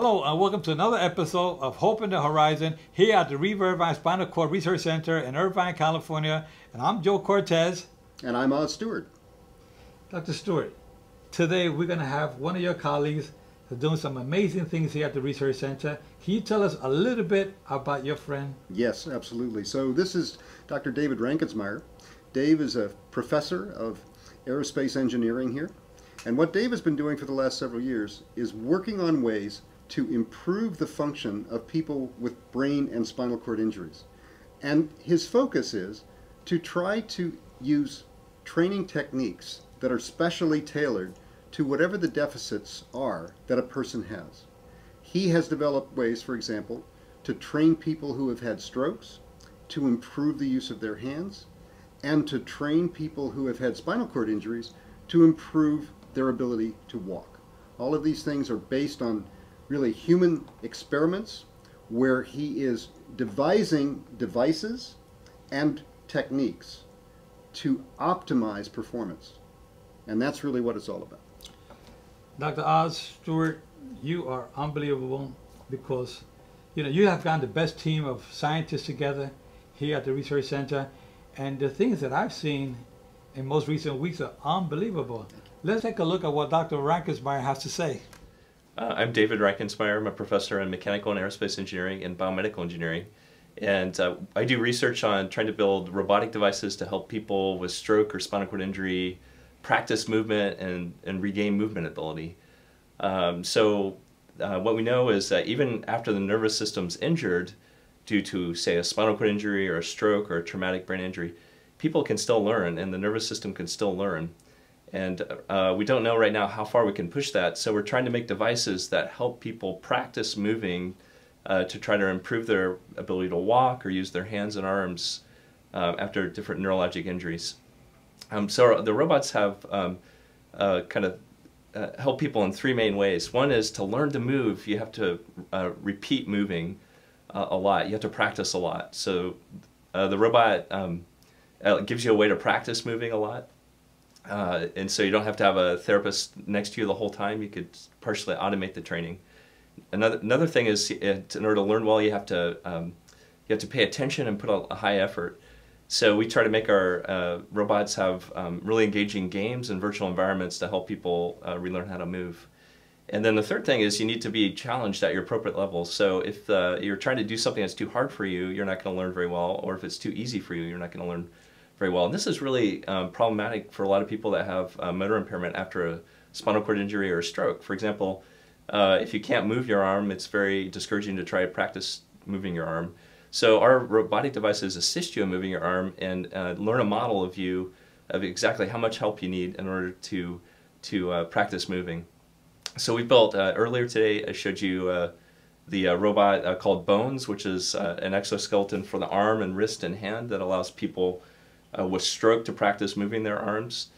Hello and welcome to another episode of Hope in the Horizon here at the Reeve Irvine Spinal Cord Research Center in Irvine, California. And I'm Joe Cortez. And I'm Oz Stewart. Dr. Stewart, today we're going to have one of your colleagues who's doing some amazing things here at the Research Center. Can you tell us a little bit about your friend? Yes, absolutely. So this is Dr. David Rankensmeyer. Dave is a professor of aerospace engineering here. And what Dave has been doing for the last several years is working on ways to improve the function of people with brain and spinal cord injuries. And his focus is to try to use training techniques that are specially tailored to whatever the deficits are that a person has. He has developed ways, for example, to train people who have had strokes, to improve the use of their hands, and to train people who have had spinal cord injuries to improve their ability to walk. All of these things are based on really human experiments where he is devising devices and techniques to optimize performance. And that's really what it's all about. Dr. Oz Stewart, you are unbelievable because you have gotten the best team of scientists together here at the Research Center, and the things that I've seen in most recent weeks are unbelievable. Let's take a look at what Dr. Rankensmeyer has to say. I'm David Rankensmeyer. I'm a professor in mechanical and aerospace engineering and biomedical engineering. And I do research on trying to build robotic devices to help people with stroke or spinal cord injury practice movement and regain movement ability. What we know is that even after the nervous system's injured due to, say, a spinal cord injury or a stroke or a traumatic brain injury, people can still learn and the nervous system can still learn. And we don't know right now how far we can push that, so we're trying to make devices that help people practice moving to try to improve their ability to walk or use their hands and arms after different neurologic injuries. So the robots have help people in three main ways. One is to learn to move. You have to repeat moving a lot. You have to practice a lot. So the robot gives you a way to practice moving a lot. And so you don't have to have a therapist next to you the whole time. You could partially automate the training. Another thing is, in order to learn well, you have to pay attention and put a high effort. So we try to make our robots have really engaging games and virtual environments to help people relearn how to move. And then the third thing is you need to be challenged at your appropriate level. So if you're trying to do something that's too hard for you, you're not going to learn very well. Or if it's too easy for you, you're not going to learn very well. And this is really problematic for a lot of people that have motor impairment after a spinal cord injury or a stroke. For example, if you can't move your arm, it's very discouraging to try to practice moving your arm. So our robotic devices assist you in moving your arm and learn a model of you of exactly how much help you need in order to practice moving. So we built, earlier today I showed you the robot called Bones, which is an exoskeleton for the arm and wrist and hand that allows people with stroke to practice moving their arms.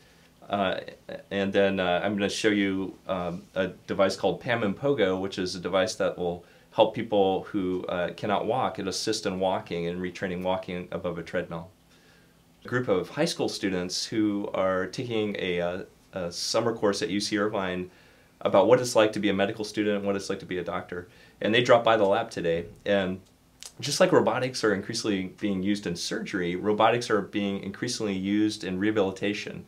And then I'm going to show you a device called PAM and Pogo, which is a device that will help people who cannot walk. It assists in walking and retraining walking above a treadmill. A group of high school students who are taking a summer course at UC Irvine about what it's like to be a medical student and what it's like to be a doctor. And they dropped by the lab today. And just like robotics are increasingly being used in surgery, robotics are being increasingly used in rehabilitation.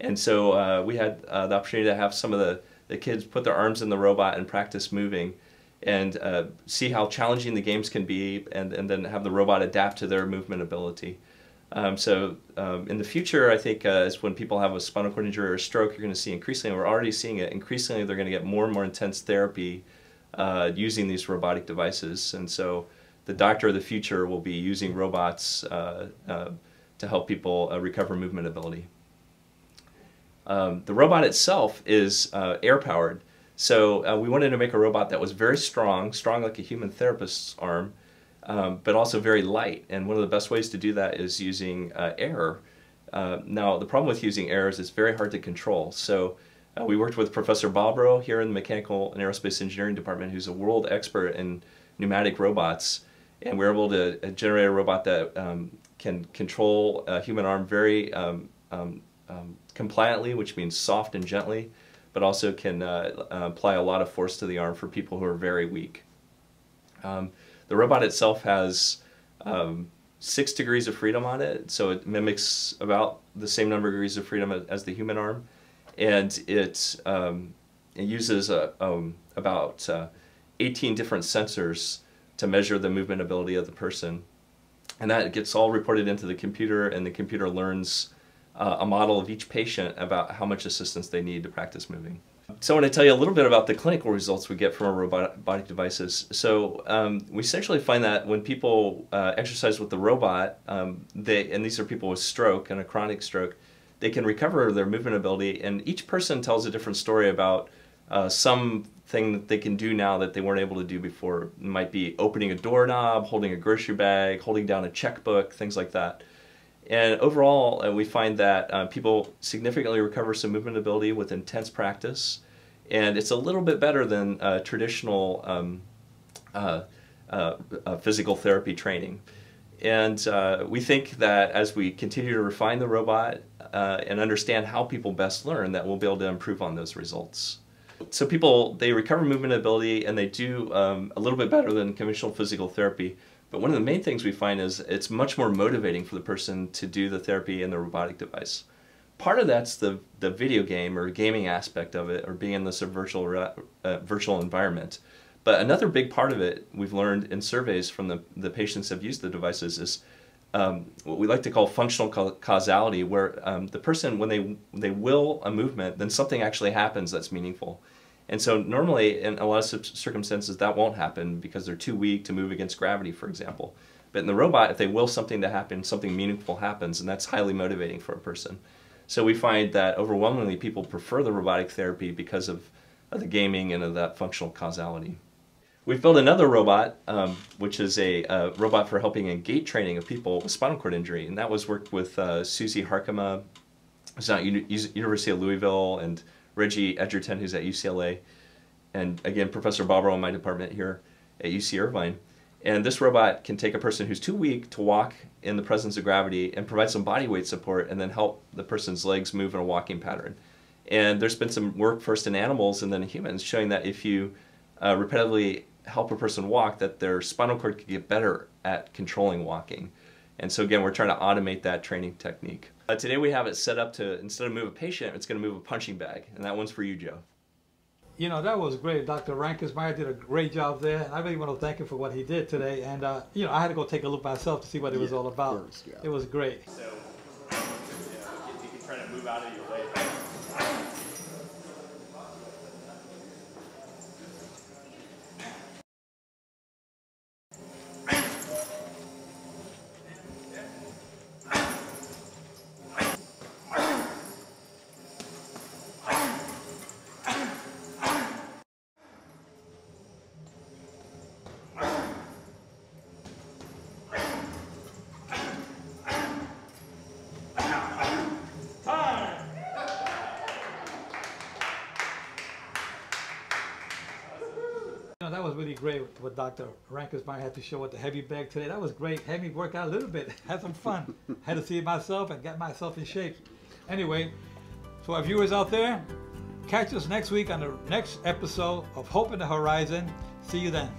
And so we had the opportunity to have some of the kids put their arms in the robot and practice moving and see how challenging the games can be and then have the robot adapt to their movement ability. In the future, I think is when people have a spinal cord injury or a stroke, you're going to see increasingly, we're already seeing it, increasingly they're going to get more and more intense therapy using these robotic devices. And so the doctor of the future will be using robots to help people recover movement ability. The robot itself is air-powered. So we wanted to make a robot that was very strong like a human therapist's arm, but also very light. And one of the best ways to do that is using air. Now, the problem with using air is it's very hard to control. So we worked with Professor Bobrow here in the Mechanical and Aerospace Engineering Department, who's a world expert in pneumatic robots. And we were able to generate a robot that can control a human arm very compliantly, which means soft and gently, but also can apply a lot of force to the arm for people who are very weak. The robot itself has 6 degrees of freedom on it, so it mimics about the same number of degrees of freedom as the human arm, and it uses about 18 different sensors to measure the movement ability of the person, and that gets all reported into the computer, and the computer learns a model of each patient about how much assistance they need to practice moving. So I want to tell you a little bit about the clinical results we get from our robotic devices. So we essentially find that when people exercise with the robot, and these are people with stroke and a chronic stroke, they can recover their movement ability, and each person tells a different story about something that they can do now that they weren't able to do before. It might be opening a doorknob, holding a grocery bag, holding down a checkbook, things like that. And overall, we find that people significantly recover some movement ability with intense practice, and it's a little bit better than traditional physical therapy training. And we think that as we continue to refine the robot and understand how people best learn, that we'll be able to improve on those results. So people, they recover movement ability, and they do a little bit better than conventional physical therapy. But one of the main things we find is it's much more motivating for the person to do the therapy in the robotic device. Part of that's the video game or gaming aspect of it, or being in this virtual environment. But another big part of it we've learned in surveys from the patients who have used the devices is what we like to call functional causality, where the person, when they will a movement, then something actually happens that's meaningful. And so normally, in a lot of circumstances, that won't happen because they're too weak to move against gravity, for example. But in the robot, if they will something to happen, something meaningful happens, and that's highly motivating for a person. So we find that overwhelmingly people prefer the robotic therapy because of the gaming and of that functional causality. We've built another robot, which is a robot for helping in gait training of people with spinal cord injury, and that was worked with Susie Harkema, who's at University of Louisville, and Reggie Edgerton, who's at UCLA, and again, Professor Barbaro in my department here at UC Irvine. And this robot can take a person who's too weak to walk in the presence of gravity and provide some body weight support, and then help the person's legs move in a walking pattern. And there's been some work first in animals and then in humans showing that if you repetitively help a person walk, that their spinal cord can get better at controlling walking. And so again, we're trying to automate that training technique. Today we have it set up to, instead of move a patient, it's going to move a punching bag. And that one's for you, Joe. You know, that was great. Dr. Rankesmeyer did a great job there. I really want to thank him for what he did today. And, you know, I had to go take a look myself to see what it was all about. Of course, yeah. It was great. So you can try to move out of your way. That was really great what Dr. Rankesmeyer had to show with the heavy bag today. That was great. Had me work out a little bit. Had some fun. Had to see it myself and get myself in shape. Anyway, so our viewers out there, catch us next week on the next episode of Hope in the Horizon. See you then.